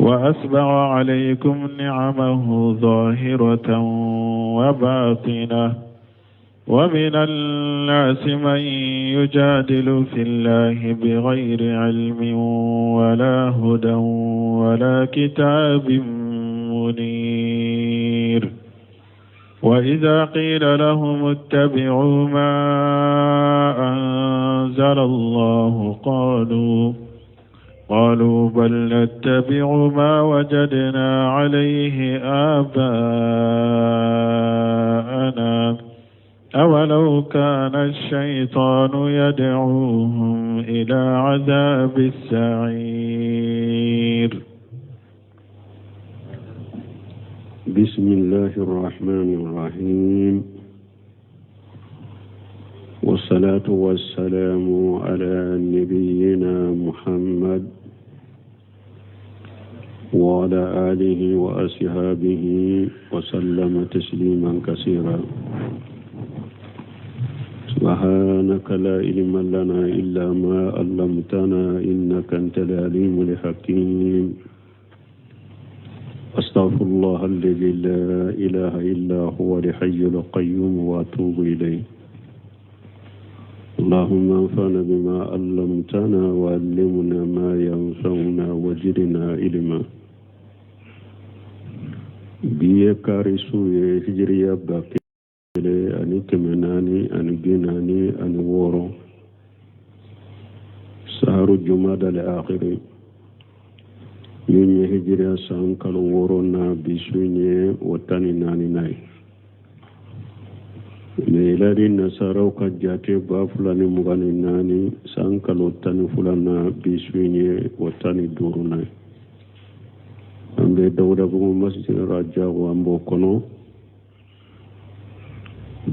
وأسبغ عليكم نعمه ظاهرة وباطنة ومن الناس من يجادل في الله بغير علم ولا هدى ولا كتاب منير وإذا قيل لهم اتبعوا ما أنزل الله قالوا بل نتبع ما وجدنا عليه آباءنا أولو كان الشيطان يدعوهم إلى عذاب السعير. بسم الله الرحمن الرحيم والصلاة والسلام على نبينا محمد وعلى آله وأصحابه وسلم تسليما كثيرا. سبحانك لا علم لنا إلا ما علمتنا إنك أنت العليم الحكيم. أستغفر الله الذي لا إله إلا هو الحي القيوم وأتوب إليه. اللهم انفعنا بما علمتنا وعلمنا ما ينفعنا وزدنا علما. بيكاريسو هجريا باكيلي أني كمناني أني بيناني أني وورو سهر الجماد الآخر يوني هجريا سانكال ورونا بسوني وطاني ناني ناي ميلادي نصارو كجاتي بافلاني مغاني ناني سانكال وطاني فلانا بسوني وطاني دورنا ambe dawda bu masjid raja wa mbokono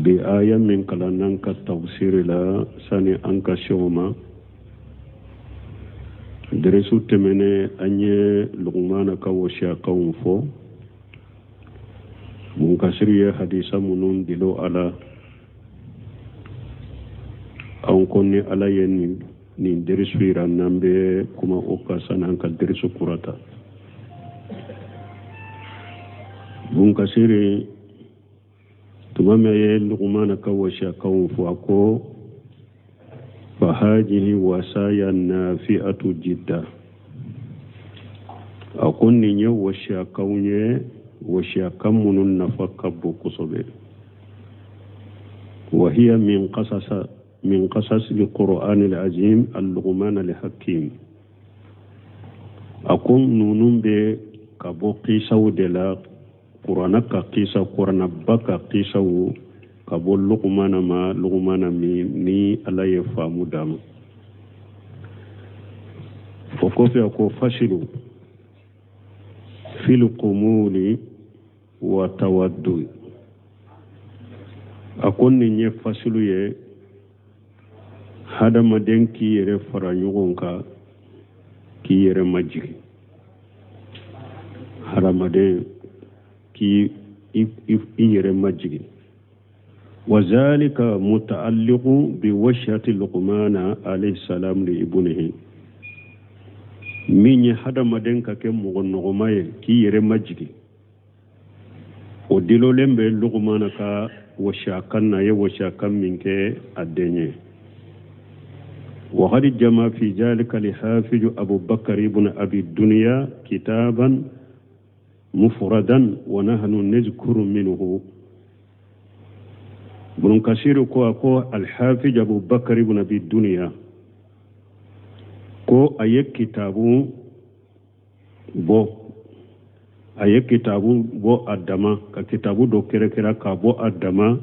bi aya min kala nan ka tafsir la sani anka shoma deresu temene anye lugmana ka washa kawun fo mun kasriya hadisa munun dilo ala an konni ala yen ni deresu iran nambe kuma okasana anka deresu kurata bunkasiri tumame ye luqmana kawasha kawfu ako fahajihi wasaya nafi'atu jidda akonni nye washa kawnye washa kamunun nafakabu kusobe وهي من قصص القرآن العظيم اللقمان الحكيم أقوم نونم بكابو قيسا ودلا قرآن كقيسا قرآن بكا قيسا كابو لقمان مي ألا يفهم دام فكوفي أكو فشلوا في القمول وتودوا أكون نيه فشلوا يه هذا مدين كي يره فرانيونكا كي يره ماجي هذا مدين كي يره ماجي وذلك متعلق بوشية لقمان عليه السلام لابنه من هذا مدين كم مغنغماي كي يره ماجي ودلو لمبه لقمان كا وشاكنا يوشاكم منك الدنيا وقد جمع في ذلك لحافظ أبو بكر بن أبي الدنيا كتابا مفردا ونحن نذكر منه بن كثير كو الحافظ أبو بكر بن أبي الدنيا كو أيك كتابه بو أدما كتابه دو كرا كابو أدما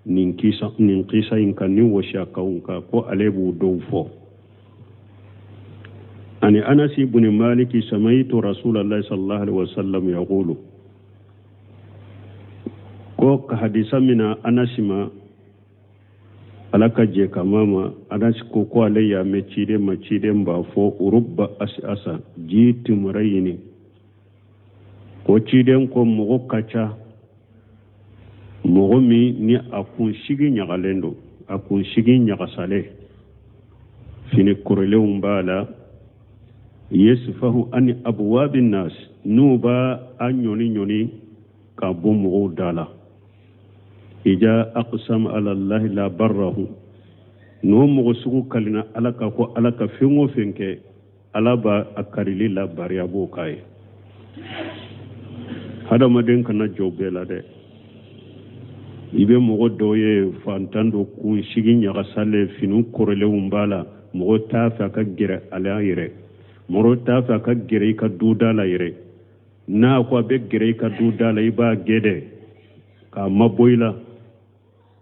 ninkisa inkani washa kaunka ko alebu dawfo ani anas ibn malik samaitu rasulullah sallallahu alaihi wasallam yaqulu ko ka hadisa mina anasima alaka je kamama anas ko alayya mechide mba fo urubba asa jitum rayni ko chiden ko mo kacha mogomi ni akun shigi nyagalendo akun shigi nyagasale fini korele umbala yasfahu an abwabin nas nuba an yoni ka bomo dala ija aqsam ala allah la barrahu no mo sugu kalina alaka ko alaka fengo fenke alaba akarili la bariya bo kai hada maden kana jobela de ibe mo doye fantando ku shigin ya gasale finu korele umbala mo ta fa ka gira ala yire mo ta fa ka gira ka dudala yire na ko be gira ka dudala iba gede ka maboila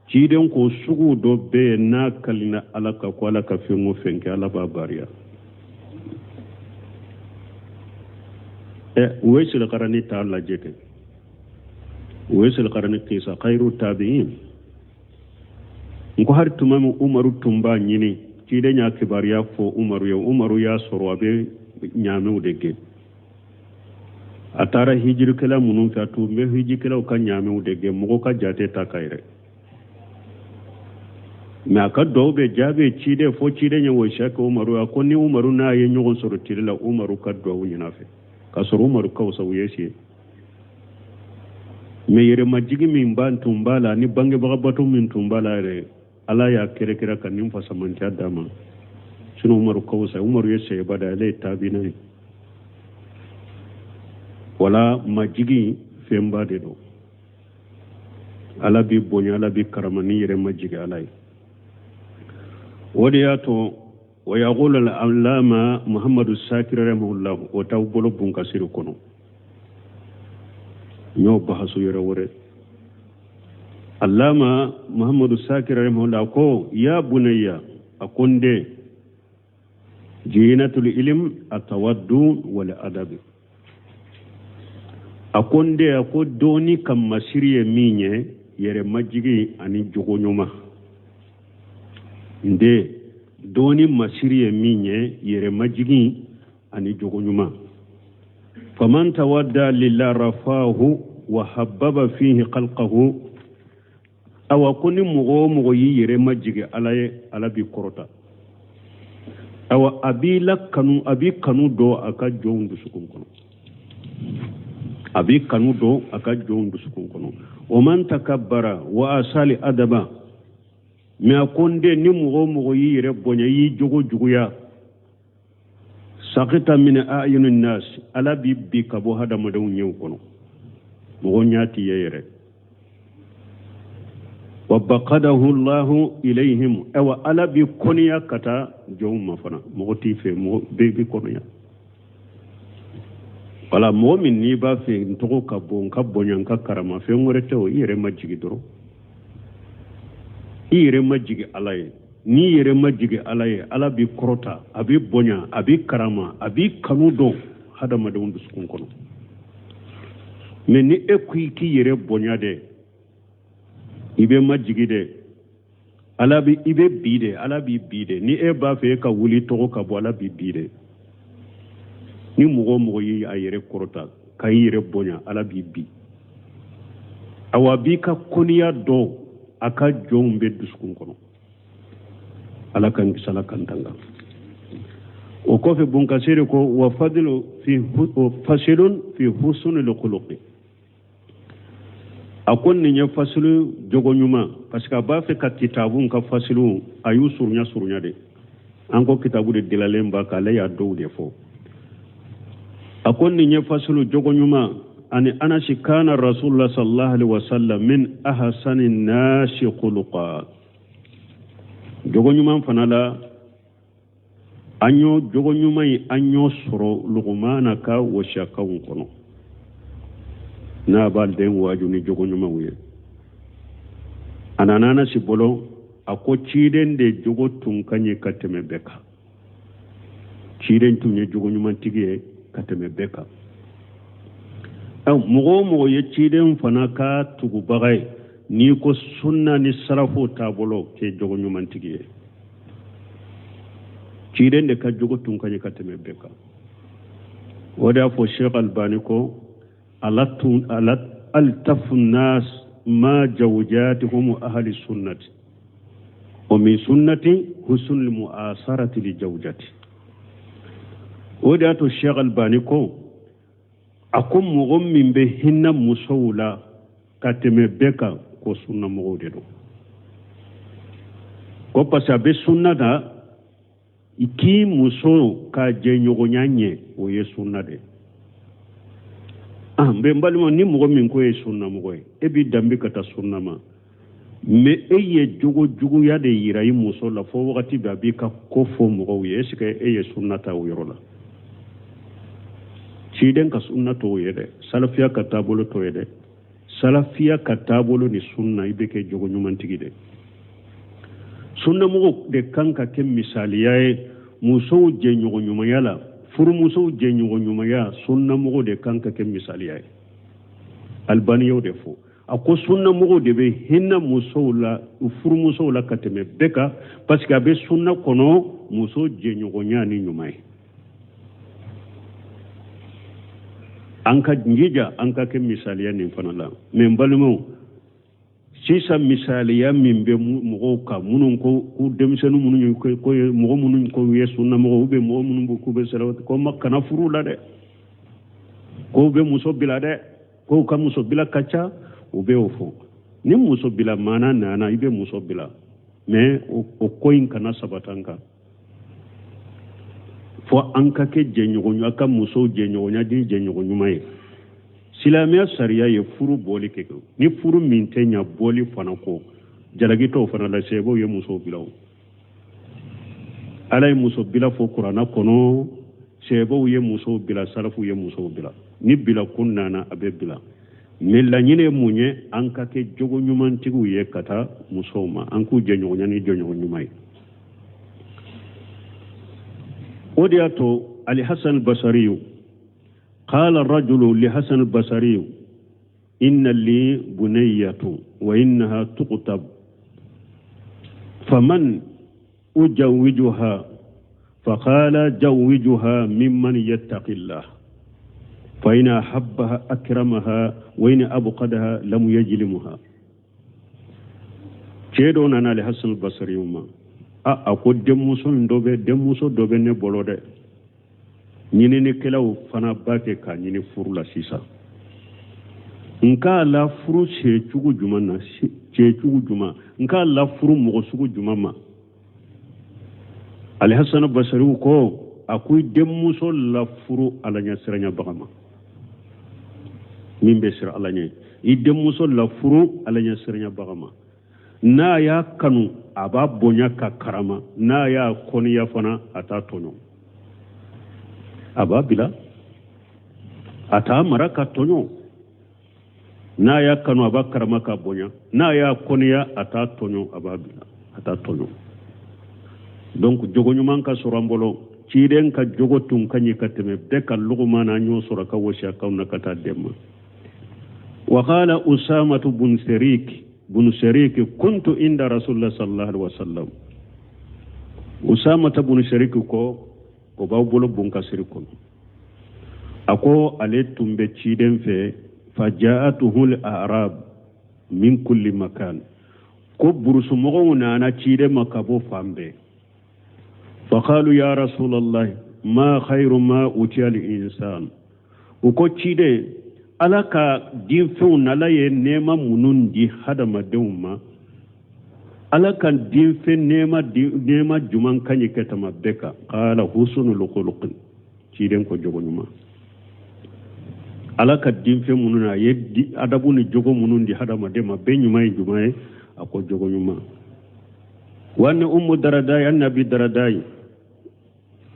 ciden ko sugu do be na kalina alaka ko alaka fengo fenke alaba bariya ويسل قرني تعالى جك ويسل قرني قيسا خير التابعين نكو هر تمام عمر تمبا نيني تيدي نيا كباريا فو عمر يا سروابي نيامو دغه atara hijir kala munun ta to me hijir kala kan nyaame degge mo ka jate ta kayre ma ka dobe jabe cide fo cide nyawo shaka umaru akoni umaru na ye nyogon soro tirila umaru ka do nyinafe kasoro umaru kawsa wuyesi me yere majigi min ban tumbala ni bange bagabato min tumbala re ala ya kere kan nim fasamanti adama sunu umaru kawsa umaru yese bada le tabina wala majigi femba de do ala bi bonya ala bi karamani yere majigi alai wadiyato ويقول العلامة محمد الساكر رحمه الله وتوبل بنكسر كنو نيو بحث يروري علامة محمد الساكر رحمه الله كو يا بني أكون دي جينة العلم التودد والأدب أكون دي أكون دوني كم مسيري ميني يري مجيغي أني جوغو نيوما ndé doni masiriye minye yere majigi ani jogo nyuma faman tawadda lillahi rafahu wa habbaba fihi khalqahu awa kuni mugo yere majigi ala bi korota awa abi kanu do aka jondu sukun kono abi kanu do aka jondu sukun kono o man takabbara wa asali adaba mi akonde ni mugo yire bonya yi juguya sakita min ayunin nas ala bibbi kabo hada madaw nyew kono mugo nyati yere wa baqadahu allah ilayhim aw ala bi koniya kata jowma fana mugo tife mugo bebi konoya wala mu'min ni ba fe ntoko kabonyan ka karama fe ngorete o yere majigi doro yere majigi alaye ni yere majigi alaye ala bi korota abi bonya abi karama abi kanudo hada madawundu sukun kono men ni ki yere bonya de ibe majigi de ala bi ibe bide ni ba fe ka wuli to ka bo ala bi bide ni mugo yi ayere korota ka yere bonya ala bi awabi ka kuniya do aka jombe duskun kono ala kan sala kan tanga o ko fe bun kasere ko wa fadlu fi fasilun fi husnul khuluqi akon ni nya fasilu jogo nyuma parce que ba fe ka kitabun ka fasilu ayu surnya de an ko kitabu de dilalen ba ka la ya do de fo akon ni nya fasilu jogo nyuma أن أنس كان الرسول صلى الله عليه وسلم من أحسن الناس خلقا جوغو نيومان فنالا أنيو جوغو نيوماي أنيو سرو لغمانا كا وشاكا ونكونو نابال دين واجوني جوغو نيومان ويه أنا نانا سيبولو أكو تشيدن دي جوغو تنكاني كاتمي بكا تشيدن توني جوغو نيومان تيجي كاتمي بكا mugo ye ciden fana ka tugu bagay ni ko sunna ni sarafo tabolo ke jogo nyumantigi ciden de ka jogo tun kanye kateme beka wada fo Sheikh Albani ko altafun nas ma jawjatuhum ahli sunnati wa min sunnati husnul mu'asarati li jawjati ودي أتو الشيخ الباني كو أكم مغمم بهن مسولا كاتم بكا كو سنة مغودي ko pasa be sunna da iki muso ka je nyogo nyanye o ye sunna de mbe mbalimo ni mo min ko ye sunna mo koy e bi dambi kata sunna ma me eye jogo jugu ya de yira yi muso la fo wakati ba bi ka ko fo mo ko ye sike eye sunna ta o yoro la ci den ka sunna to ye de salafiya ka tabolo to ye de salafiya ka tabolo ni sunna ibe ke jogo nyumantigi de sunna mo de kanka kem misaliyaye muso je nyogo nyuma yala furu muso je nyogo nyuma ya sunna mo de kanka kem misaliyaye albaniyo de fo ako sunna mo de be hinna muso la furu muso la kateme beka parce que abe sunna kono muso je nyogo nyani nyuma anka njija anka kem misaliya ni fanala men balmo sisa misaliya min be mogo ka munun ko ku demisenu munun ko mogo munun ko yesu na mogo be mogo munun ko be salawat ko makana furu la de ko be muso bila de ko ka muso bila kacha o be ofo ni muso bila mana nana ibe muso bila mais o koyin kana sabatanka fo anka ke jenyo aka muso jenyo nya di jenyo nyumaye silamiya sariya ye furu boli ke ni furu min tenya boli fana ko jalagi to fana la sebo ye muso bilaw alay muso bila fo qur'ana kono sebo ye muso bila salafu ye muso bila ni bila kunnana abe bila milla nyine munye anka ke jogo nyumantigu ye kata muso ma anku jenyo nyani jonyo nyumay odiato ali hasan al-basri قال الرجل لحسن البصري إن لي بنية وإنها تقتب فمن أجوجها فقال جوجها ممن يتقي الله فإن أحبها أكرمها وإن أبقدها لم يجلمها كيدون أنا لحسن البصري أقول دموسو دوبي نبولو ده ñini ni kelaw fana bake ka ñini furu la sisa nka la furu ce cugu juma na ce cugu juma nka la furu mogo sugu juma ma ali hasan basri ko akuy demmuso la furu ala nya siranya bagama min be sir ala nya i demmuso la furu ala nya siranya bagama na ya kanu aba bonya ka karama na ya koniya fana ata tonyo ababila ata maraka tonyo na ya kanu abakara maka bonya na ya konya ata tonyo ababila ata tonyo donc jogo nyuma ka sorambolo ciiden ka jogo tun kanyi kateme de ka luguma na nyo sora ka wosha ka na kata demma wa qala usama bun sharik kuntu inda rasulullah sallallahu alaihi wasallam usama bun sharik ko baw bolo bunka sirikon ako ale tumbe ciden fe fajaatuhu al-a'rab min kulli makan ko burusu mogo nana cide makabo fambe faqalu ya rasulullah ma khairu ma utiya al-insan ko cide alaka din few nala ye nema munun di hadama dewma alakan din fe nema juman kanyi ketama beka qala husnul khuluq ci den ko jogo nyuma alaka din fe mununa yeddi adabu ni jogo munun di hadama dema be nyuma jumae ako jogo nyuma wan ummu daradai annabi daradai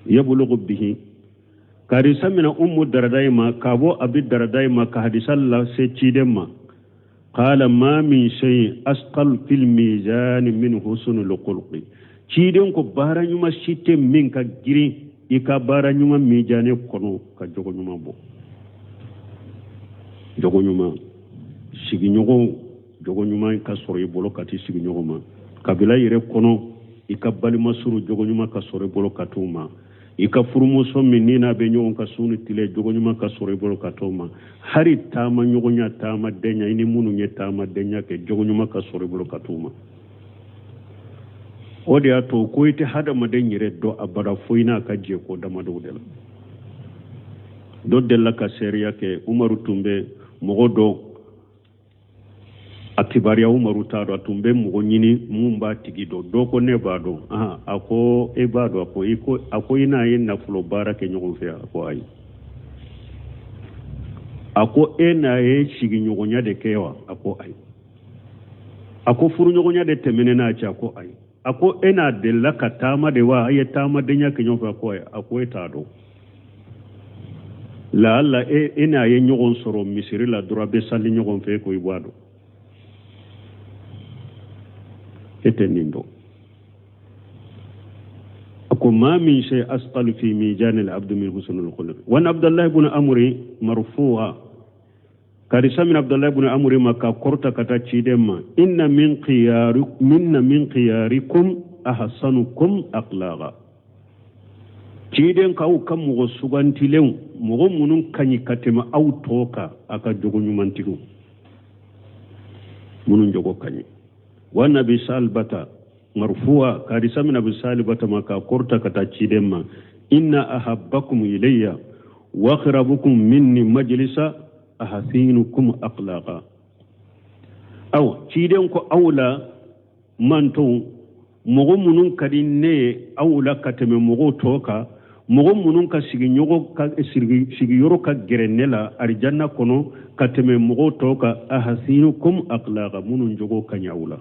yablughu bihi kari samina ummu daradai ma kabo abi daradai ma ka hadisalla se ci den ma قال ما من شيء أسقل في الميزان من حسن الخلق تشيدن كو بارا نيما شيتي من كا جيري إيكا بارا نيما ميزاني كونو كا جوغو نيما بو جوغو نيما سيغي نيغو جوغو نيما كا سوري بولو كاتي سيغي نيغو ما كابيلا يري كونو إيكا بالي مسورو جوغو نيما كا سوري بولو كاتوما ika furumoso minina be nyon ka sunu tile jogo nyuma ka sore bolo ka toma hari tama nyogo nya tama denya ini munu nya tama denya ke jogo nyuma ka sore bolo ka toma odi ato ko ite hada madenyire do abara foina ka je ko dama do del do della ka seriya ke umaru tumbe mogo do akibariya umaru tado atumbe mogo nyini mumba tigi do ko ne ba do ako e ba do ako ina yin nafulo bara ke nyogon fe ako ay ako ena ye sigi nyogonya de kewa ako ay ako furu nyogonya de temene na cha ako ay ako ena de la katama de wa aye tama de nya ke nyofa ako ay ako etado la alla ena ye nyogon soro misiri la dura be sali nyogon fe ko ibado etenindo ako ma min shay asqal fi mizan al-abd min husn al-khuluq wa abdullah ibn amri marfu'a karisa min abdullah ibn amri maka korta kata cidemma inna min khiyarikum ahsanukum akhlaqa ciden kaw kam mo sugantilen mo munun kanyi katema autoka aka jogo nyumantigu munun jogo kanyi wa nabi salbata marfu'a karisa min abi salbata maka korta kata cidemma inna ahabbakum ilayya wa akhrabukum minni majlisa ahasinukum akhlaqa aw ciden ko awla manto mogo munun kadin ne awla kateme mogo toka mogo munun ka sigi yoro ka gerenela arjanna kono kateme mogo toka ahasinukum akhlaqa munun jogo kanyawla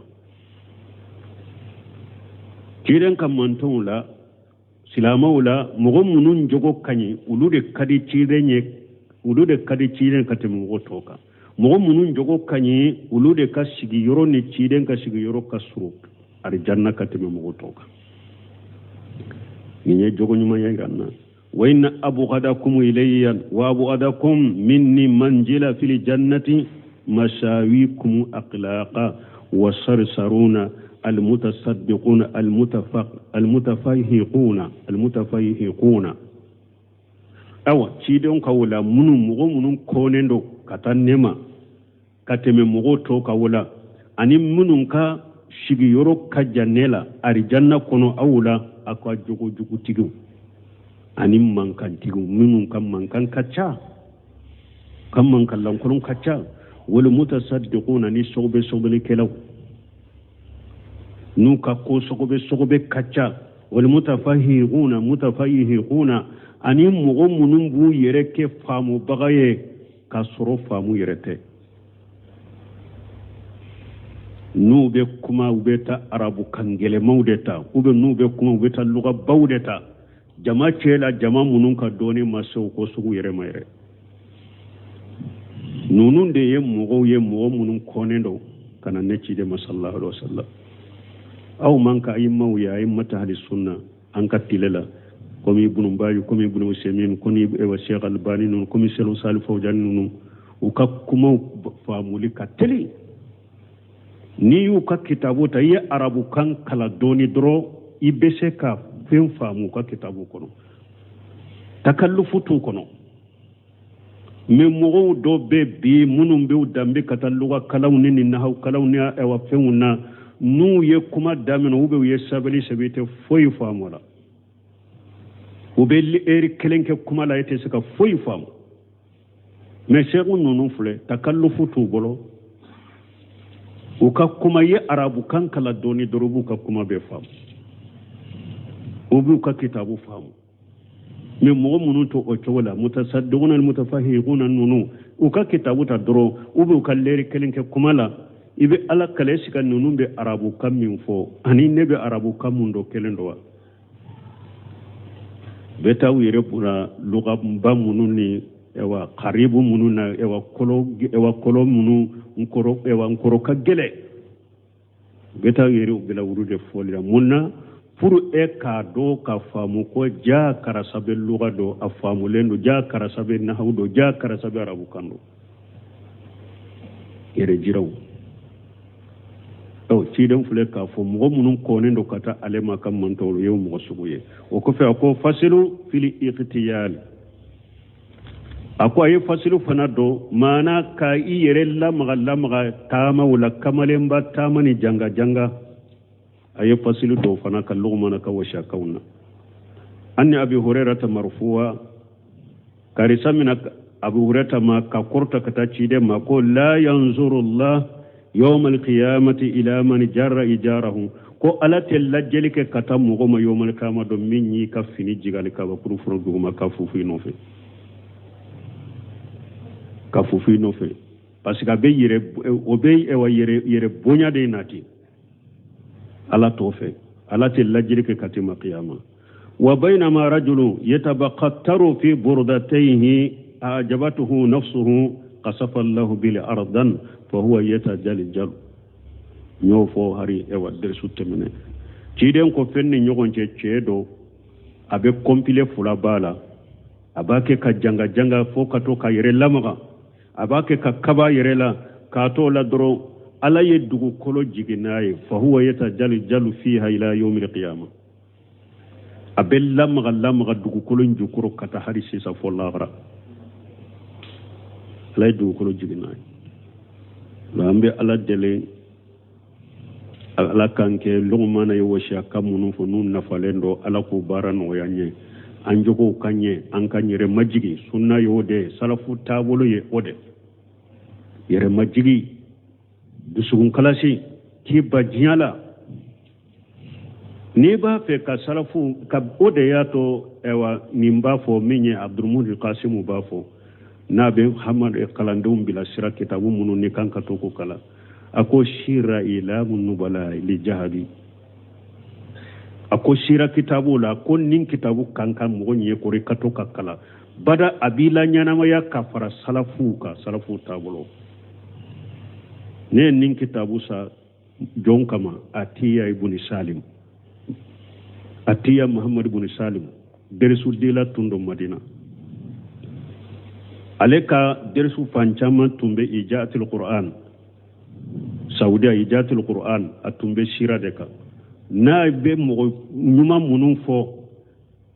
ciden kam manto la silamawla mogo munun jogo kanyi ulude kadi ciden kateme mogo toka mogo munun jogo kanyi ulude ka sigi yoro ni ciden ka sigi yoro ka suru arjanna kateme mogo toka ni jogo nyuma yanganna wa inna abghadakum ilayya wa abghadakum minni manjila fil jannati mashawikum akhlaqa wa sarsaruna المتصدقون المتفيهقون أو تشيدون كولا منو كونندو كتانما كتم مغوتو كولا أني منو كا شيغيورو كجانيلا أرجانا كونو أولا أكوا جوجو تيجو أني مانكان تيجو منو كم مانكان كتشا كم مانكان لانكولون كتشا والمتصدقون أني صوبي كلاو nuka ko sogobe kacha wal mutafahiquna ani mugo munun bu yere ke famu bagaye ka soro famu yerete nube kuma ubeta arabu kangele maudeta ube nube kuma ubeta luga baudeta jama chela jama munun ka doni maso ko sugu yere mayre nunun de ye mugo munun konendo kana necci de masallallahu alaihi wasallam aw manka ayimma ya mata hadis sunna an kattilela komi ibn mbayu komi ibn usaymin komi ewa sheikh albani non komi selu salih fawjan non ukakuma famuli kateli ni yu ka kitabu ta ya arabu kan kala doni dro ibese ka fen famu ka kitabu kono takallufu tu kono me mo do be bi munum be dambe katalluga kalawni ni nahaw kalawni ewa fenuna nu ye kuma damino ube ye sabali sabite foyi famola ube li eri kelenke kuma la yete saka foyi famo me shegu nunu fule takallufu tu bolo uka kuma ye arabu kan kala doni dorobu ka kuma be famo ubu ka kitabu famo me mo munu to o chola mutasaddiquna almutafahiquna nunu uka kitabu ta doro ubu ka leri kelenke kuma la ibe ala kale sika nunu be arabu kam min fo ani nebe arabu kam mundo kelendo beta wire pura luga mba munu ni ewa karibu munu na ewa kolo munu nkoro ka gele beta wire ubila urude folira munna puru ka do ka famu ko ja karasabe luga do afamu lendo ja karasabe nahawdo ja karasabe arabu kando yere jiraw ciiden fule ka fo mogo munun konendo kata alema kam mantoro yew mogo suguye o ko fe ko fasilu fil iqtiyal ako ay fasilu fanado mana ka iyere la maga tama wala kamalemba tama ni janga ay fasilu do fana ka lugmana ka washa kauna anni abi hurairah marfu'a karisa mina abu hurata ma ka korta kata cide ma ko la yanzuru Allah yawm al-qiyamati ila man jarra ijarahu ko ala tella jelike kata mugo ma yawm al-qiyamah do minni ka fini jigali ka ba kuru furo duguma ka fufu no fe parce que be yere obey e wa yere bonya de nati ala to fe ala tella jelike kata ma qiyamah wa bainama rajulun yatabaqattaru fi burdatayhi أعجبته نفسه قصف الله بل أرضا فهو يتجلجل نيوفو هاري إيوا درسو تمنى تيدين كو فنن نيوغن تشيدو أبي كومبيلي فلا بالا أباكي كجانغا جانغا فوكاتو كايري لامغا أباكي ككبا يريلا كاتو لدرو ألا يدوغو كولو جيجناي فهو يتجلجل فيها إلى يوم القيامة أبي لامغا دوغو كولو نجوكرو كتا هاري سيسا فولا lay du ko jiginaay lambe ala dele ala kanke lugmana yo washa kamunu fo nun nafalendo ala ko barano yanye anjogo kanye an kanyere majigi sunna yo de salafu tabolo ye ode yere majigi dusugun kalasi ki bajiyala ni ba fe ka salafu ka ode yato ewa nimba fo minye abdulmudir qasimu ba fo nabe hamad e kalandum bila sira kitabu munu ni kanka to ko kala ako shira ila munubala li jahabi ako shira kitabu la ko nin kitabu kanka mo nye ko re kato kala bada abila nyana ma ya kafara salafu tabulo ne nin kitabu sa jonkama atiya ibn salim atiya muhammad ibn salim dersul dila tundo madina aleka dersu fancama tumbe ijatul qur'an saudiya ijatul qur'an atumbe shira deka na be mo nyuma munun fo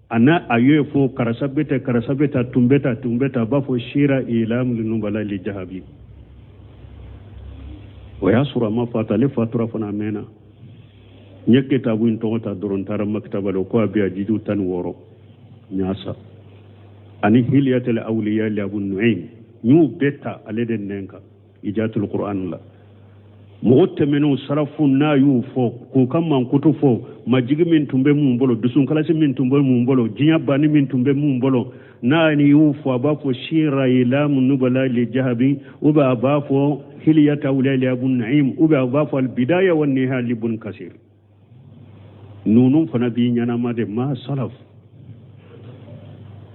ana ayo fo karasabeta tumbeta ba fo shira ilam linubala li jahabi wa yasura ma fatale fatura fana mena nyeke tabu intota doron tara maktaba lo ko abiya jidu tan woro nyasa ani hiliyatul awliya li abu nu'aym ñu beta aleden nenka ijatul qur'an la mogotte menu sarafu na yu fo ko kam man kutu fo majigi min tumbe mum bolo dusun kala si min tumbe mum bolo jinya bani min tumbe mum bolo na ni yu fo ba fo shira ila munubala li jahabi uba ba fo hiliyatul awliya li abu nu'aym uba ba fo al bidaya wan nihaya li ibn kasir nunun fana bi nyana ma de ma salaf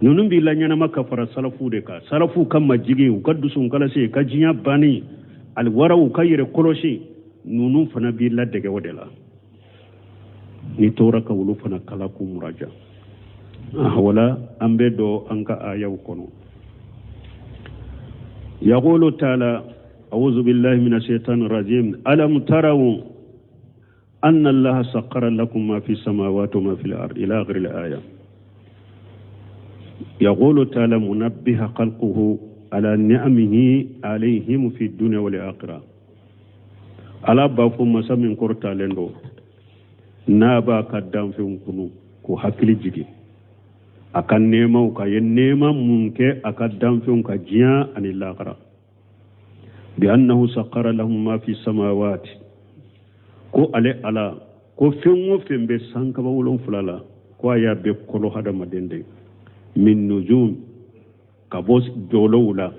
nunun bi la nyana maka fara salafu de ka salafu kan majigi u kaddu sun kala se ka jinya bani al warau kayre koloshi nunun fana bi la dege wadela ni tora ka wulu fana kala ku muraja wala ambe do anka ayaw kono yaqulu ta'ala a'udhu billahi minash shaitanir rajim alam taraw anna allaha saqqara lakum ma fi samawati wa ma fil ardi ila akhir al aya يقول تعالى منبه خلقه على نعمه عليهم في الدنيا والآخرة على بافو مسا من كورتا لندو نابا كدام في مكنو كو حكلي جيجي أكا نيما وكا ينيما منك أكا دام في مكا جيا عن الآخرة بأنه سقر لهم ما في السماوات كو على كو فيمو فيم بسانك باولون فلالا كو يا بكولو هذا مديندي من نجوم كبوس دولولا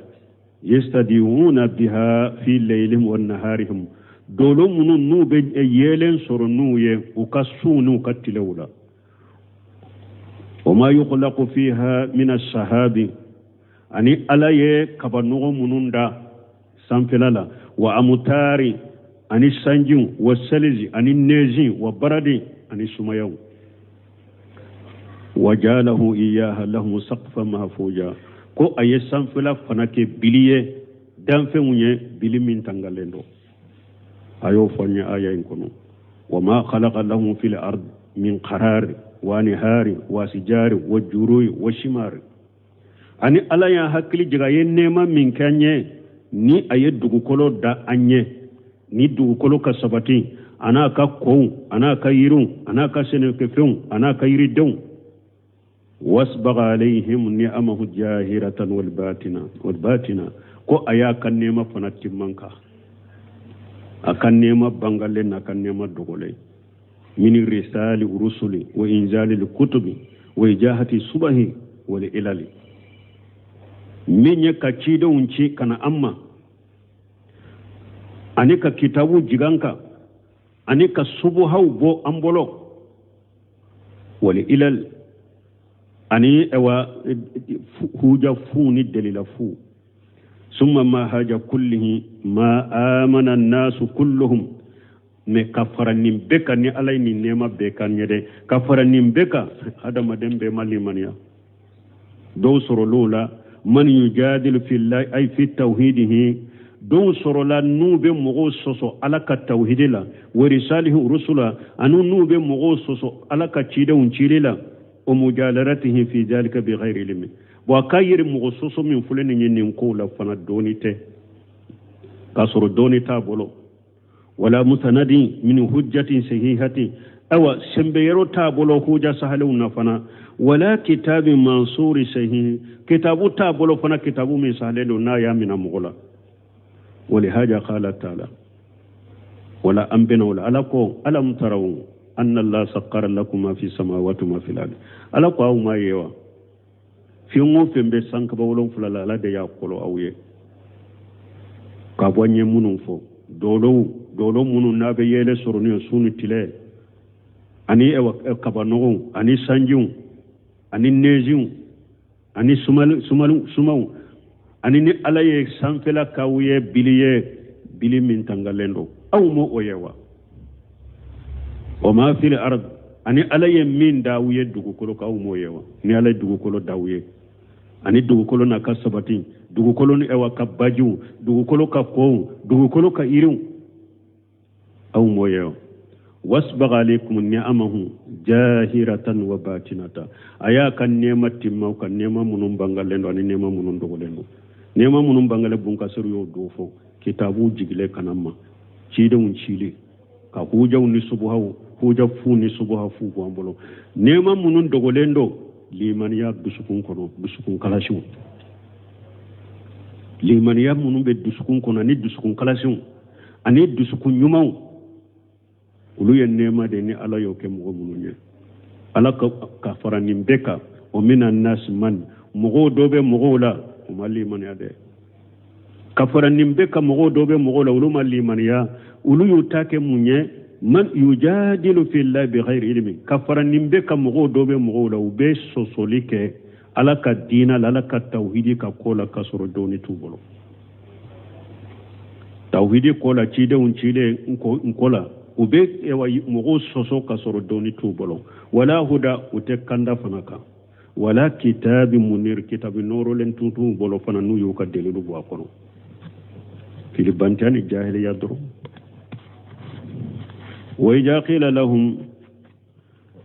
يستديون بها في ليلهم ونهارهم دولو منو نو بين يلين سرنويه وكسونو كتلولا وما يخلق فيها من الشهاب أني ألاي كبنو منوندا سامفلالا وأمتاري أني سانجين والسلزي أني نيزي وبردي أني سميو وجاله إياها لهم سقفا محفوظا ko aye sanfela fana ke biliye danfenye bili min tangalendo ayo fonya aya in kono wama khalaqa lahum fil ard min qarar wa nihari wa sijari wa jurui wa shimari ani ala ya hakili jiga yennema min kanye ni aye dugu kolo da anye ni dugu kolo ka sabati ana ka ko ana ka yirun ana ka sene ke fun ana ka yiri don واسبغ عليهم نعمه الجاهرة والباطنة ko aya kan nema fanatti manka akan nema bangalen akan nema dogole min risali rusuli wa inzali kutubi wa ijahati subahi wa ilali min ka cido unci kana amma anika kitabu jiganka anika subuhau bo ambolo wa ilal ani ewa huja funi dalila fu ثم ما هاج كله ما آمن الناس كلهم مكفر نيمبكا ني علي ني نيما بكا نيدي كفر نيمبكا هذا ما دم بمالي منيا دو سرولولا من يجادل في الله أي في توحيده دو سرولا نوب مغوصصو على كالتوحيد لا ورساله رسولا أنو نوب مغوصصو على كالتشيد ونشيل ومجالرته في ذلك بغير علم وكاير مغصوص من فلان ينقول فنا دونيته كسر دونيتا بولو ولا متند من حجة صحيحة أو سمبيرو تابولو حجة سهلون فنا ولا كتاب منصور صحيح كتاب تابولو فنا كتاب من سهلون نايا من مغلا ولهذا قال تعالى ولا أنبنا ولا ألقوا ألم تروا أن الله سقر لكم ما في السماوات وما في الأرض ألقوا ما يوا fiŋo feŋ be sankaba wolonfula la ala de y'a kolo aw ye ka bɔ ɲɛ minnu fɔ doolo minnu n'a bɛ yɛlɛ sɔrɔ ni sunu tile ani kabanɔgɔw ani sanjiw ani neziw ani sumaw ani ni ala ye sanfɛla k'aw ye bili min tangalen don aw m'o o ye wa o ma fili arad ani ala ye min da aw ye dugukolo k'aw m'o ye wa ni ala ye dugukolo da aw ye ani dugukolo na ka sabati dugukolo ni ewa ka baju dugukolo ka ko dugukolo ka iriw aw moyo wasbagha alaykum ni'amahu jahiratan wa batinata aya kan nema timma kan nema munum bangalendo ani nema munum dogolendo nema munum bangale bunka seru yo dofo kitabu jigile kanamma cide un chile ka huja un subuha huja fu ni subuha fu ko ambolo nema munum dogolendo limaniya dusukun kono dusukun kalashiw limaniya munun be dusukun kono ni dusukun kalashiw ani dusukun nyumaw ulu ye nema de ni ala yo ke mo munun ye ala ka farani beka o minan nas man mo dobe mo la o mali maniya de ka farani beka mo dobe mo la ulu mali maniya ulu yutake munye man yujadilu fillahi bighairi ilmi kafara nimbe ka mogo dobe mogo la ube sosolike ala ka dina ala ka tauhidi ka kola ka soro doni tubolo tauhidi kola chide unchile nkola ube ewa mogo soso ka soro doni tubolo wala huda utekanda fanaka wala kitabi munir kitabi noro len tutu bolo fana nuyu ka delilu bo akono filibantani jahiliya doro وإذا قيل لهم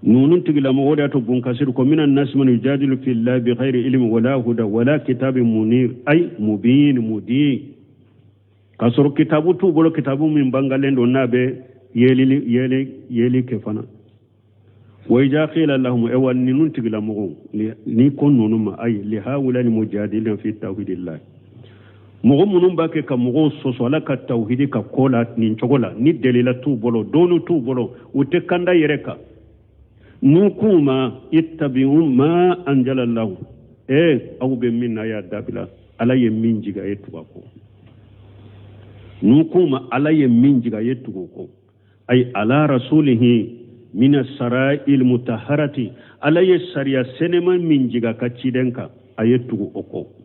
نون تقل مغودة بنكسر من الناس من يجادل في الله بغير علم ولا هدى ولا كتاب منير أي مبين مدين كسر كتاب توبلو كتاب من بنغالين ونابي يلي كفنا وإذا قيل لهم أول نون تقل مغو نيكون نونما أي لهؤلاء المجادلين في توحيد الله mogo munun ba ke ka mogo soso ala ka tauhidi ka kola nin cogola ni delila tu bolo donu tu bolo ute kanda yereka nukuma ittabi'u ma anjala Allah aw be minna ya dabila ala ye min jiga yetuga ko nukuma ala ye min jiga yetugo ko ay ala rasulihi min as-sara'il mutahharati ala ye sariya senema min jiga ka cidenka ayetugo oko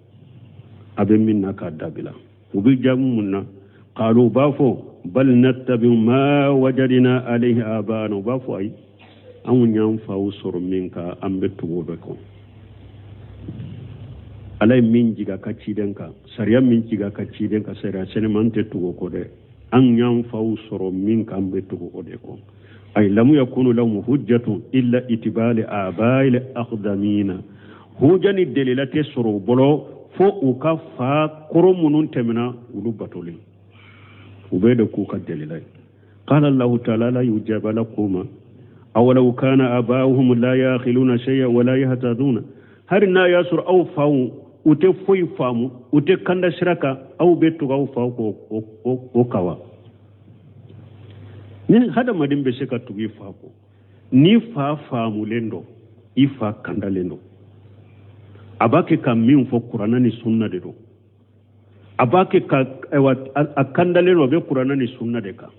abe minna ka dabila ubi jamunna qalu bafo bal nattabi ma wajadna alayhi abana bafo ay an nyam fa usur minka ambe tugobe ko alay min jiga ka cidenka sariya min jiga ka cidenka sariya senemante tugo ko de an nyam fa usur minka ambe tugo ko de ko ay lam yakunu lahum hujjatu illa itibali abail aqdamina hujani delilate suru bolo fo uka fa koro munun temina ulu batoli ubede ku ka delilay qala allah ta'ala la yujaba lakuma أولو كان آباؤهم لا يأكلون شيئا ولا يهتدون هرنا يسر أو فاو وتفوي فامو وتكند شركا أو بيتو أو فاو وكوا هذا ما دم بشكا تجي فاكو ni fa faamu lendo ifa kanda lendo abake ka min fo qur'ana ni sunna de do abake ka akanda lendo be qur'ana ni sunna de ka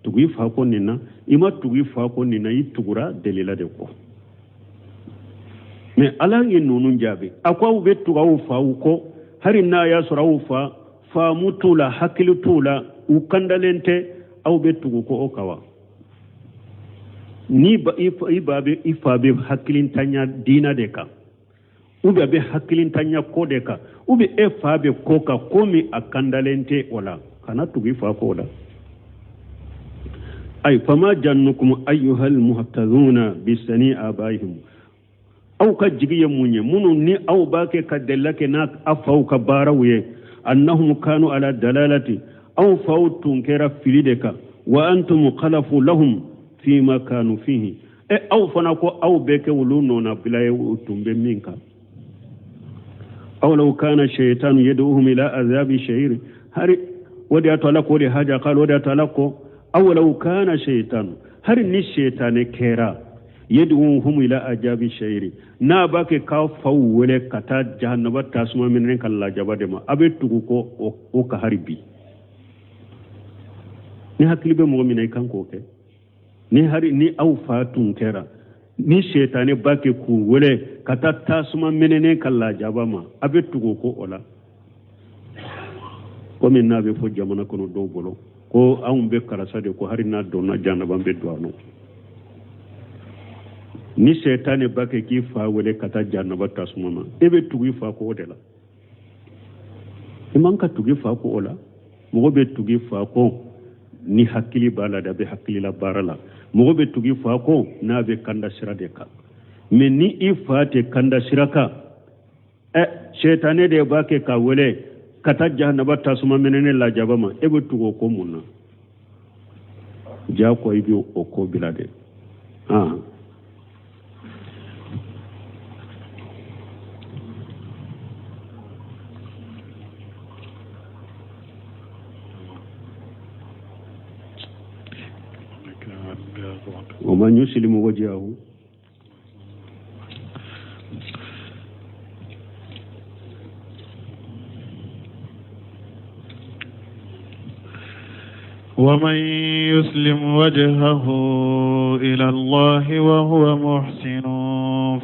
tugi fa ko nina ima tugi fa ko nina itugura delila de ko me ala ngi nunu jabe akwa be tuga u fa ko hari na ya sura u fa mutula hakilu tula u kanda lente au be tugu ko okawa ni ba ifa be hakilin tanya dina de ka ube be hakilin tanya ko de ka ube efa be koka komi akandalente wala kana tugi fa ko da ay fama jannukum ayyuhal muhtaduna bisani abaihim aw ka jigiye munye munu ni aw bake ka dellake na afau ka barawye annahum kanu ala dalalati aw fautun kera filideka wa antum khalafu lahum فيما كانوا فيه أو فناكو أو بيك ولونونا بلا يوتم بمنك أو لو كان الشيطان يدعوهم إلى عذاب الشهير هل ودي أتلقى ودي حاجة قال ودي أتلقى أو لو كان الشيطان هل الشيطان كيرا يدعوهم إلى عذاب الشهير نابك كافو ولك كتا جهنم تاسما من رنك الله جبادما أبتوكو وكهربي نهكلي بمؤمنين كان كوكي ni hari ni au fatun kera ni shetane bake ku wole kata tasuma menene kala jabama abetugo ko ola ko min nabe fo jamana kono do bolo ko awum be kala sade ko hari na do na janaba be do no ni shetane bake ki fa wole kata janaba tasuma ma ebe tugi fa ko odela imanka tugi fa ko ola mo be tugi fa ko ni hakili bala da be hakili la barala mo be tugi fa ko na be kanda sirade ka men ni ifate kanda siraka shaytane de bake ka wole kata jahannaba tasuma menene la jabama e be tugo ko munna ja ko ibi o ko bilade ومن يسلم وجهه ومن يسلم وجهه إلى الله وهو محسن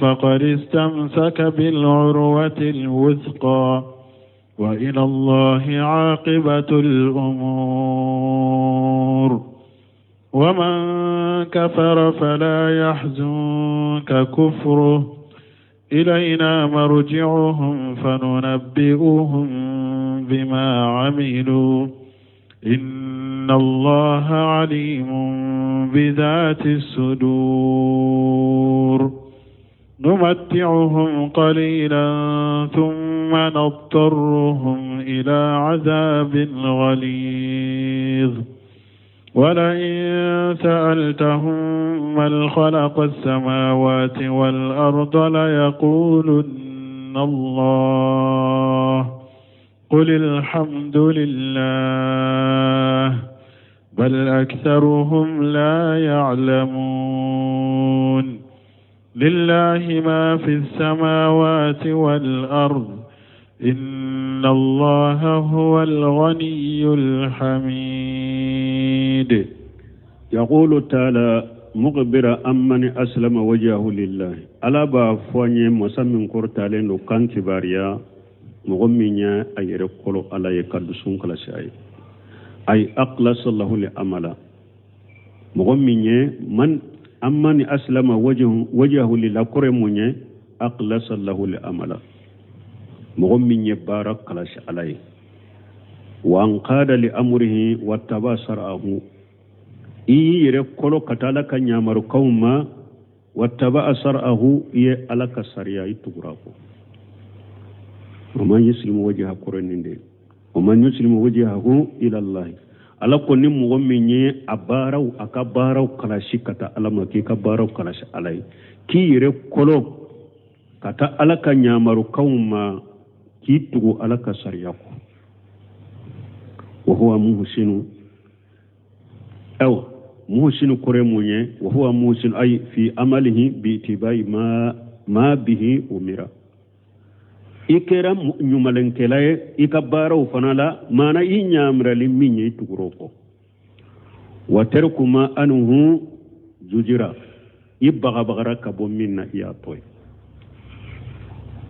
فقد استمسك بالعروة الوثقى وإلى الله عاقبة الأمور ومن كفر فلا يحزنك كفره إلينا مرجعهم فننبئهم بما عملوا إن الله عليم بذات الصدور نمتعهم قليلا ثم نضطرهم إلى عذاب غليظ ولئن سألتهم من خلق السماوات والأرض ليقولن الله قل الحمد لله بل أكثرهم لا يعلمون لله ما في السماوات والأرض إن الله هو الغني الحميد. يقول تعالى مخبرا أمن أسلم وجهه لله ألا بافوني مسمى كورتالين لو كان كباريا مغمينيا أي رقلو على يكادسون كلا شيء أي أقلص الله لأملا مغمينيا من أمن أسلم وجهه لله كرمونيا أقلص الله لأملا مغمينيا بارك كلا شيء عليه وانقاد لأمره واتبع شرعه إيه رقلو كتالا كان يامر قوما واتبع شرعه إيه ألك سريا يتغرقو ومن يسلم وجهه قرنين ومن يسلم وجهه إلى الله ala ko ni mɔgɔ min ye a baaraw a ka baaraw kɔlɔsi ka taa ala ma k'i ka baaraw kɔlɔsi ala ye k'i yɛrɛ kɔlɔ ka taa ala ka ɲamarukanw ma k'i tugu ala ka sariya kɔ wa huwa muhsinu awa muhsinu kɔrɔ mun ye wa huwa muhsinu ay fi amalihi bi itibai ma bihi umira i kɛra ɲumalenkɛla ye i ka baaraw fana la maana i ɲamirali min ye i tugur'o kɔ wa tarku ma anhu zujira i bagabagara ka bɔ min na i y'a tɔ ye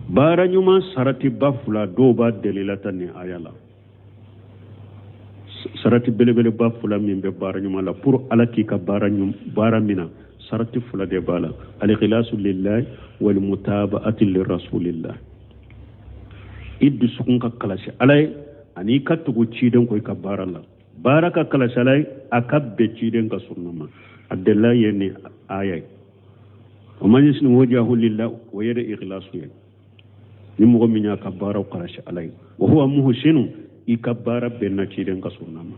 baara ɲuman saratiba fila dɔw b'a delilata nin aya la sarati belebeleba fila min bɛ baara ɲuman la pour ala k'i ka baara min na sarati fila de b'a la al-ikhlasu lillahi wal mutaba'ati lirasulillah i dusukun ka kalasi ala ye ani i ka tugu ciden ko i ka baara la baara ka kalasi ala ye a ka bɛn ciden ka sunna ma a delila ye ni aya ye wa man yuslim wajhahu lillah o ye de ikhlasu ye ni mɔgɔ min y'a ka baaraw kalasi ala ye wa huwa muhsinu i ka baara bɛnna ciden ka sunna ma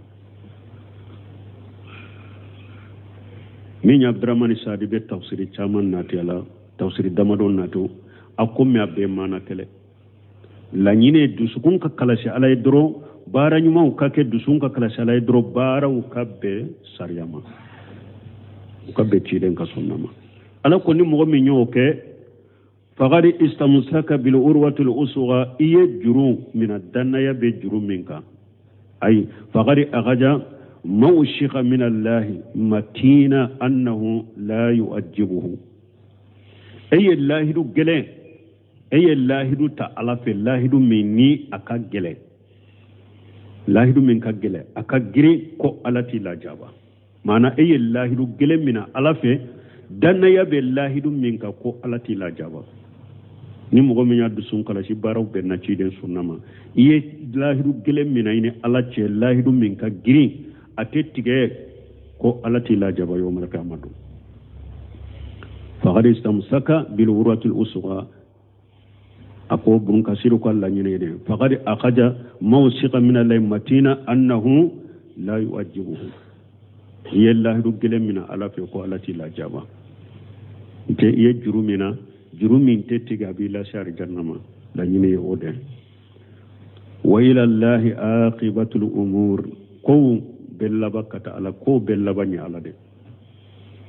min ye abdurahmani sadi bɛ tafsiri caman nati a la tafsiri damadɔ nati a ko mɛ a bɛɛ maana kɛlɛ laɲini dusukun ka kalasi ala ye dɔrɔn baara ɲumanw ka kɛ dusukun ka kalasi ala ye dɔrɔn baaraw ka bɛn sariya ma u ka bɛn ciden ka sunna ma ala ko ni mɔgɔ min y'o kɛ faqad istamsaka bil urwatil usgha i ye juru mina dannaya bɛ juru min kan ayi faqad agaja mawshika min allah matina annahu la yu'ajjibuhu ay lahidu gelen ay lahidu ta ala fe lahidu min ni aka gele lahidu min ka gele aka giri ko alati la jaba mana ay lahidu gele mina ala fe dannaya be lahidu min ka ko alati la jaba ni mɔgɔ min y'a dusun kalasi baaraw bɛɛ na ciden sunna ma i ye lahidu gele mina ɲini ala cɛ lahidu min ka girin a tɛ tigɛ ko ala t'i lajaba yawmal qiyamah don faqad istamsaka bil urwatil usgha ako bun kasiru ko alla nyine de faqad akhaja mawsiqa min al matina annahu la yu'ajjibuhu yalla du gelemina ala fe ko ala ti lajaba te ye jurumina jurumin te tiga bi la shar jannama la nyine o de wa ila allahi aqibatul umur ko bella bakata ala ko bella bani ala de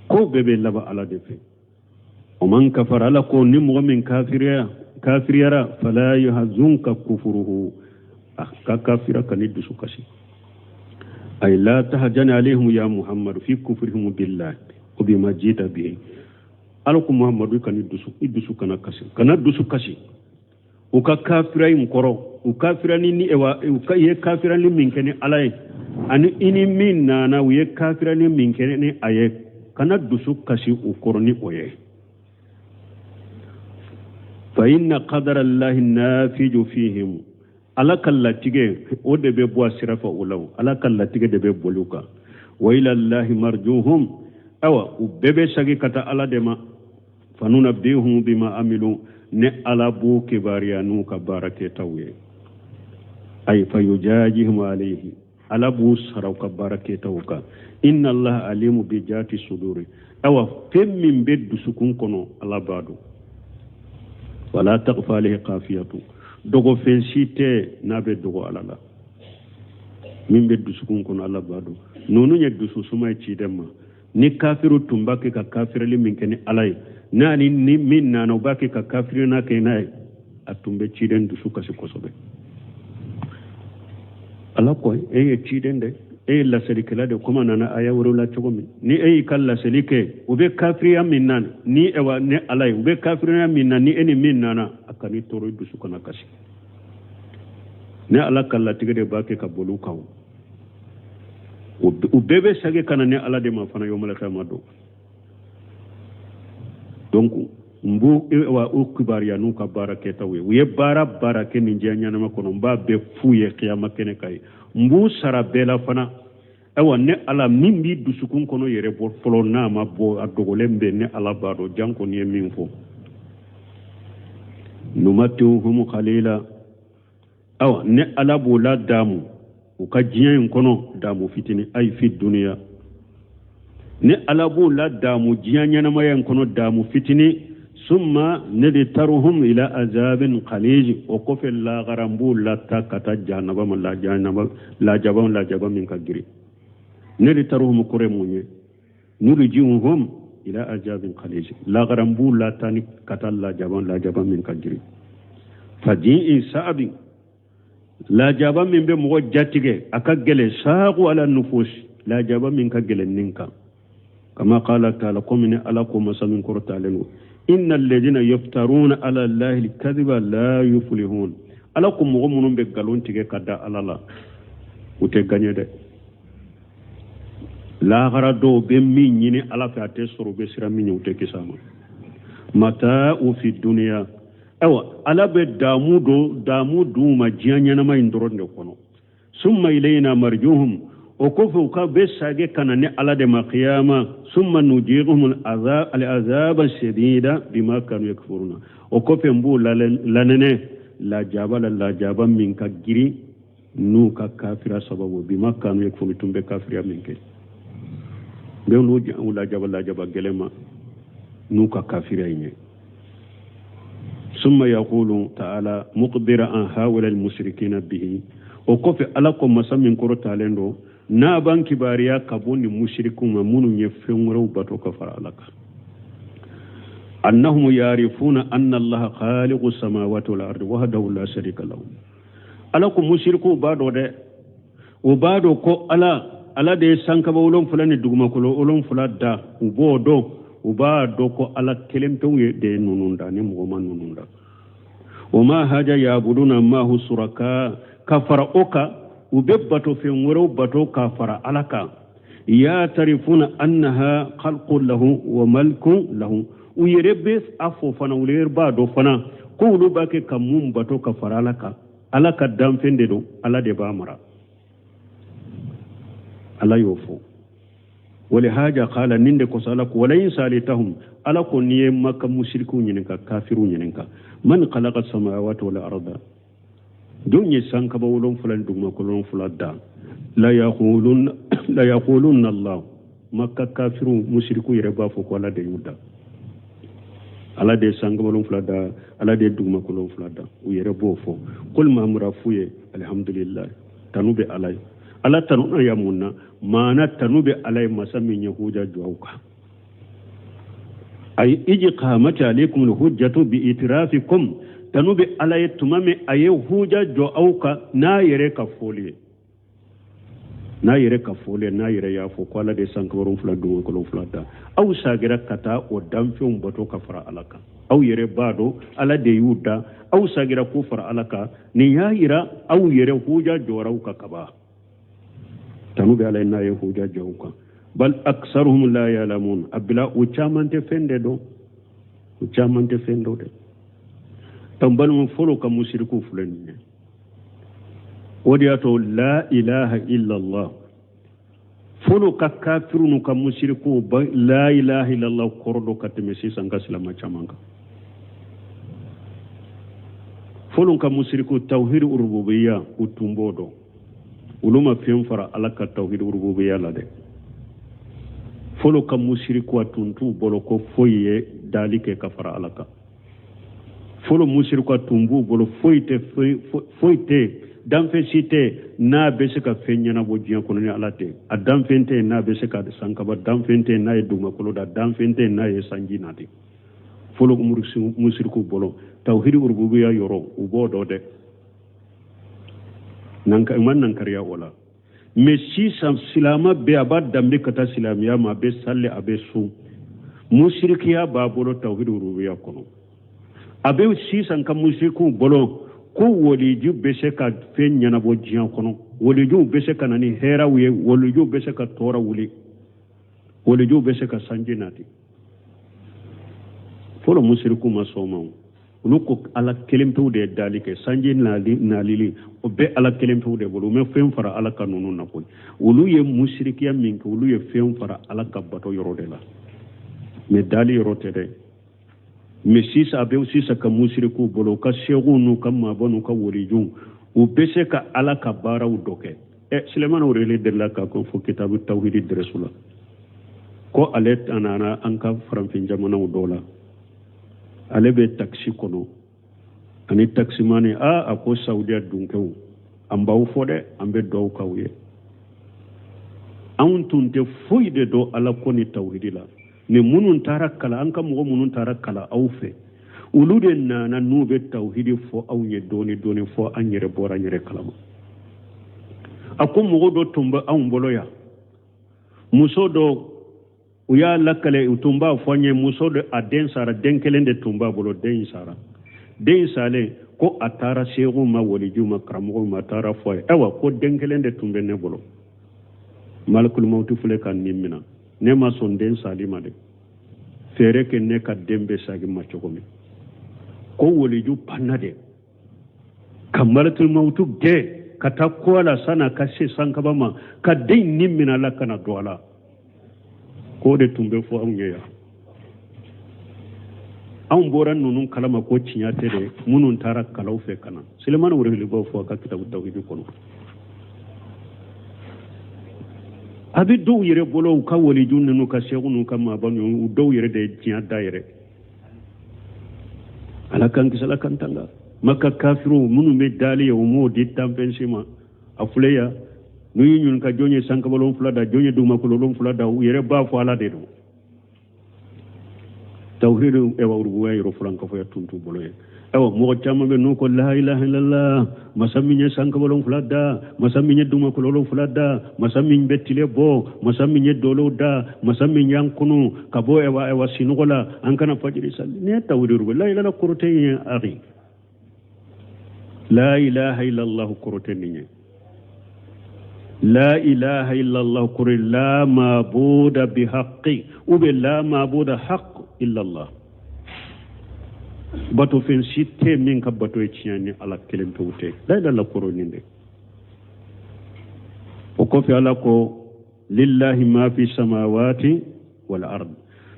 ko bebe laba ala de fe o man kafara ala ko ni mo min kafiriyara fala yahzunka kufruhu ka kafira kanidu sukasi ay la tahjan alaihim ya muhammad fi kufrihim billahi wa bima jita bihi alku muhammadu kanidu su kana kasi o ka kafira in koro o kafira ni ewa o ka ye kafira ni min kene alay ani ini min nana o ye kafira ni min kene ni aye kana dusu kasi o koroni oye fa inna qadara allahi nafiju fihim ala kallatige o de be bo sirafa ulaw ala kallatige de be boluka wa ila allahi marjuhum awa o bebe sagi kata ala dema fanuna bihum bima amilu ne ala bu kibariyanu ka barake tawye ay fayujajihum alayhi ala bu saraw ka barake tawka inna allaha alimu bi jati suduri awa femmin beddu sukun kono ala badu wala taqfa lihi qafiyatu dogo fensite nabe dogo alala min beddu sukun kono ala badu nonu nyeddu susuma ci demma ni kafiru tumbake ka kafirali min keni alay nani ni min nana ubake ka kafiru na kenay atumbe ci den du suka se kosobe ala ko e ci den de e la serikala de kuma nana aya wurula chogomi ni e kala selike ube kafiriya min nan ni ewa ne alay ube kafiriya min nan ni eni min nana akani toro du suka na kasi ne ala kala tigede bake ka bolu kaw o bebe sage kana ne ala de ma fana yomala kama do donc mbu wa ukbariya nu ka barake tawe we barake ni janya na makono mba be fuye kiyama kene kai mbu sara bela fana ewa ne ala mimbi dusukun kono yere bo folo na ma bo adogolembe ne ala bado janko ni min fo numatuhum khalila awa ne ala bo la damu وكجين كنو دامو فتني أي في الدنيا ne alabu la damu jiyanya ma yankono damu fitini summa nadtaruhum ila azabin qalij wa kufil la gharambu la takata janaba la janaba la jabam min kagiri nadtaruhum kuremunye nurjiuhum ila azabin qalij la gharambu la tani katal la jabam min kagiri faji sa'abi la jabam min be mo jatige akagele saqu ala nufus la jabam min kagele ninka كما قال تعالى قومنا ألاكم مسامين كرتالنو إن الذين يفترون على الله الكذب لا يفلحون ألاكم مغمون بقالون تيجي كدا على الله وتغني ده لا غردو بمين يني على فاتي سرو بسرا مين وتكي ساما متاع في الدنيا أو على دامو ما جيانيا ما يندرون يكونوا ثم إلينا مرجوهم وكفوا كبساجي كان على دم قيامة ثم نجيبهم العذاب الشديد بما كانوا يكفرون وكفوا مبو لننه لا جاب من كجري نو كافر سبب بما كانوا يكفرون تنبه كافر منك بيقولوا لا جاب جلما نو كافر ينه ثم يقول تعالى مقبر عن هؤلاء المشركين به وكفوا ألاكم مسامين كرتالندو na ban kibariya kabuni mushrikun mamunun yafin rawbato kafara alaka annahum yarifuna anna allaha khaliqu samawati wal ardi wahdahu la sharika lahu alakum mushriku bado de o bado ko ala de sanka ba ulon fulani duguma ko ulon fulada ubodo ubado ko ala kelemto de nununda ne mo man nununda wama haja yabuduna ma hu suraka kafara oka وبيبتو في ورو بتو كافر علىك يعترفون أنها خلق له وملك له ويربس أفو فنا ولير بادو فنا قولوا باكي كمون بتو كافر علىك دام فندو على دبا مرا على يوفو ولهذا قال نندك وسالك ولئن سالتهم على كوني مكة مشركون ينكا كافرون ينكا من خلق السماوات والأرض دنيا سانك بولون فلان دوما كلون فلادا لا يقولون الله مكة كافرون مشركون يربا فوق ولا ديودا على دي سانك بولون فلادا على دي دوما كلون فلادا ويربو فوق كل ما مرافوي الحمد لله تنوبي علي على تنونا يمونا ما نتنوبي علي مسامين يهودا جوكا أي إجي قامت عليكم الحجة بإترافكم tanubi alaye tumame aye huja jo auka na yere ka folie na yere ya fo ko ala de sankabarum fula do ko fula da aw sagira kata o damfum bato ka fara alaka aw yere bado ala de yuda aw sagira ko fara alaka ni yahira aw yere huja jo rauka kaba tanubi alaye na ye huja jo auka bal aksaruhum la ya'lamun abla uchamante fende do de tambalum folo ka mushriku fulani wadiyato la ilaha illa allah folo ka kafirunu ka mushriku la ilaha illa allah kordo katemesi sanga salama chamanga folo ka mushriku tauhid rububiyya utumbodo uluma fara alaka tauhid rububiyya lade folo ka mushriku atuntu boloko foye dalike kafara alaka folo musirko tumbu bolo foite danfe site na beseka fenyana bo jian kono ni alate a danfente na beseka sankaba danfente na eduma kolo da danfente na e sanjinati folo musirko bolo tawhid rububiyya yoro ubodo de nanka man nankariya wala messi sam silama be abad dambe kata silamiya ma be salle abe su musirkiya ba bolo tawhid rububiyya kono abe sisan kam mushriku bolo ko woliju beseka fenya na bo jian kono woliju beseka nani hera wiye woliju beseka tora wuli woliju beseka sanjinati folo mushriku masoma uluko ala kelimtu de dalike sanjin na lili o be ala kelimtu de bolo me fem fara ala kanunu na ko ulu ye mushrikiya min ko ulu ye fem fara ala kabato yorode la me dali yorote de mais abe sisa ka mushriku bolo ka shegunu kam ma bonu ka woliju u bese ka ala ka bara u doke Suleiman wurele della ka ko fo kitabu tawhid resula ko alet anana anka faramfin jamana dola ale be taxi kono ani taxi mani ako saudiya dunkew ambaw fode ambe dow kawye an tunte foyde do ala koni tawhidila ne munun tarakala anka mo munun tarakala awfe ulude na nube tawhidi fo awye doni fo anyere bora nyere kalama akum mo do tumba an boloya muso do uya lakale utumba fonye muso do aden sara denkelende tumba bolo den sara den sale ko atara shegu ma wali juma karamo ma tara fo ewa ko denkelende tumbe ne bolo malakul mautu fule kan nimina ne ma son den salima de fere ke ne ka dembe sagi ma chokomi ko wali ju panade kamalatul mautu ge kata kola sana kashe sankaba ma ka den nimina lakana dola ko de tumbe fo angeya an boran nunun kalama ko cinya tere munun tara kalau fe kana Suleiman wurhili bo fo ka kitabu tawhid kono abi do yere bolo ka wali junnu ka shegunu kama banu do yere de cinya daire ala kan kisala kan tanga makka kafiru munu me dali o mo di tampensima afleya nuyi ñun ka joñe sankabalon fulada joñe duma ko lolon fulada yere ba fo ala de do tawhidu e wawru wayro fulanka fo ya tuntu boloye ewa mo tamma be no ko la ilaha illallah masaminya sankabalon fulada masaminya duma ko lolon fulada masaminya betile bo masaminya dolo da masaminya kunu kabo ewa sinugola an kana fajiri salli ne tawhidu la ilaha qurte ya akhi la ilaha illallah qurte ni لا إله إلا الله قل لا معبود بحق وب لا معبود حق إلا الله باتو فين سيتي من كباتو يتشياني على كلمة توتي لا إله إلا قرونين دي وكفي على لله ما في السماوات والأرض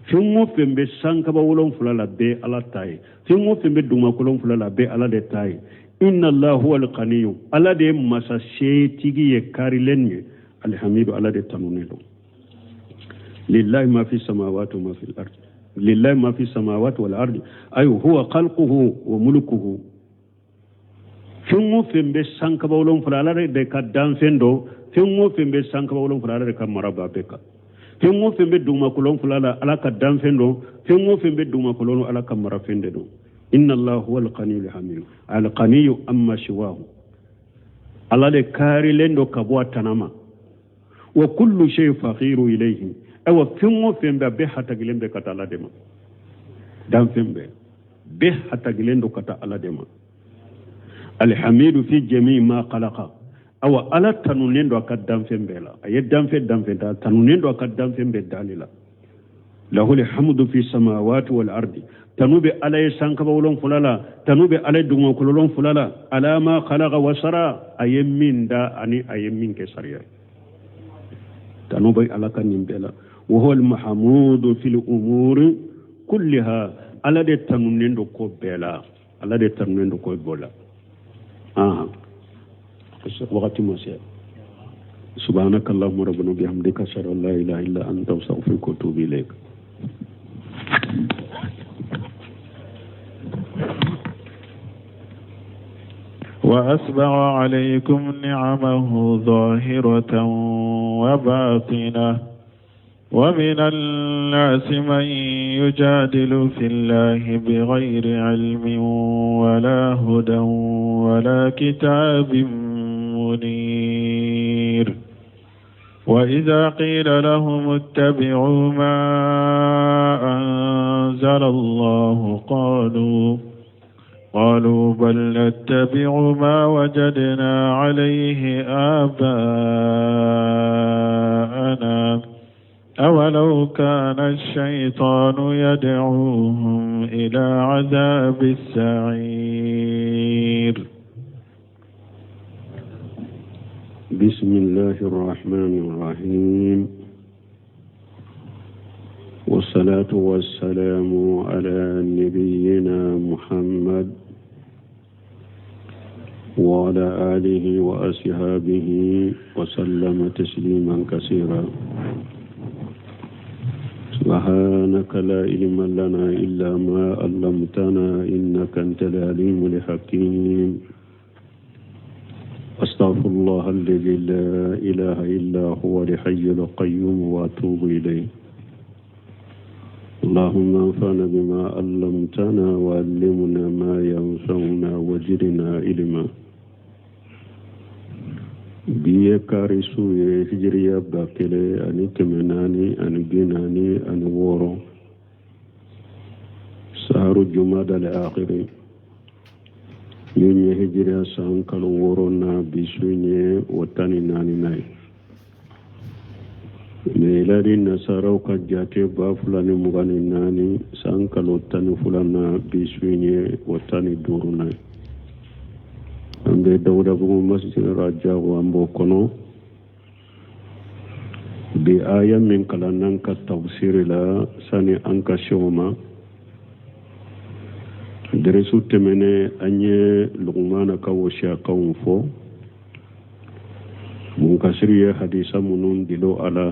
فيمو فين بسانك باولون فلالا بي على تاي فيمو فين بدوما كولون فلالا بي على دي تاي inna allah huwa al-qaniyyu ala de masa sheytigi ye karilenye alhamidu ala de tanunedo lillahi ma fi samawati wa ma fi al-ard lillahi ma fi samawati wal ard ay huwa khalquhu wa mulkuhu fingo fembe sanka bawlon fulala de ka danfendo fingo fembe sanka bawlon fulala de ka maraba beka fingo fembe duma kulon fulala ala ka danfendo fingo fembe duma kulon ala ka marafende do إن الله هو القني الحميد القني أما شواه الله لكاري لندو كبوا تناما وكل شيء فقير إليه أو فيمو فيم به حتى جلهم بكتا الله دما دام فيم به حتى جلهم بكتا الله دما الحميد في جميع ما خلق أو على تنونين دو أكاد دام فيم بلا أي دام فيم تنونين دو أكاد دام فيم بداليلا له الحمد في السماوات والأرض تنوب على سانكبا ولون فلالا تنوب على دمو كلون فلالا على ما خلق وسرا أيمين دا أني أيمين كسريا تنوب على كنيمبلا وهو المحمود في الأمور كلها على دي تنونين دو كوبلا على دي تنونين دو كوبلا وقت ما سيا سبحانك اللهم ربنا بحمدك أشهد أن لا إله إلا أنت أستغفرك وأتوب إليك وأسبغ عليكم نعمه ظاهرة وباطنة ومن الناس من يجادل في الله بغير علم ولا هدى ولا كتاب منير وإذا قيل لهم اتبعوا ما أنزل الله قالوا بل نتبع ما وجدنا عليه آباءنا أولو كان الشيطان يدعوهم إلى عذاب السعير بسم الله الرحمن الرحيم والصلاة والسلام على نبينا محمد وعلى آله وأصحابه وسلم تسليما كثيرا. سبحانك لا علم لنا إلا ما علمتنا إنك أنت العليم الحكيم. أستغفر الله الذي لا إله إلا هو الحي القيوم وأتوب إليه. اللهم انفعنا بما علمتنا وعلمنا ما ينفعنا وزدنا علما. biye kari suye hijriya bakele ani kemenani ani binani ani woro saharu jumada al-akhiri nyunye hijriya sankalo woro na bisunye watani nani nai melari nasarau kajate ba fulani mugani nani sankalo tani fulana bisunye watani duru nai. Ambe dawda bugu masjid raja wa ambo kono bi aya min kalanan ka tafsir la sani anka shoma deresu temene anye lugmana ka wosha kawfo mun kasriya hadisa munun dilo ala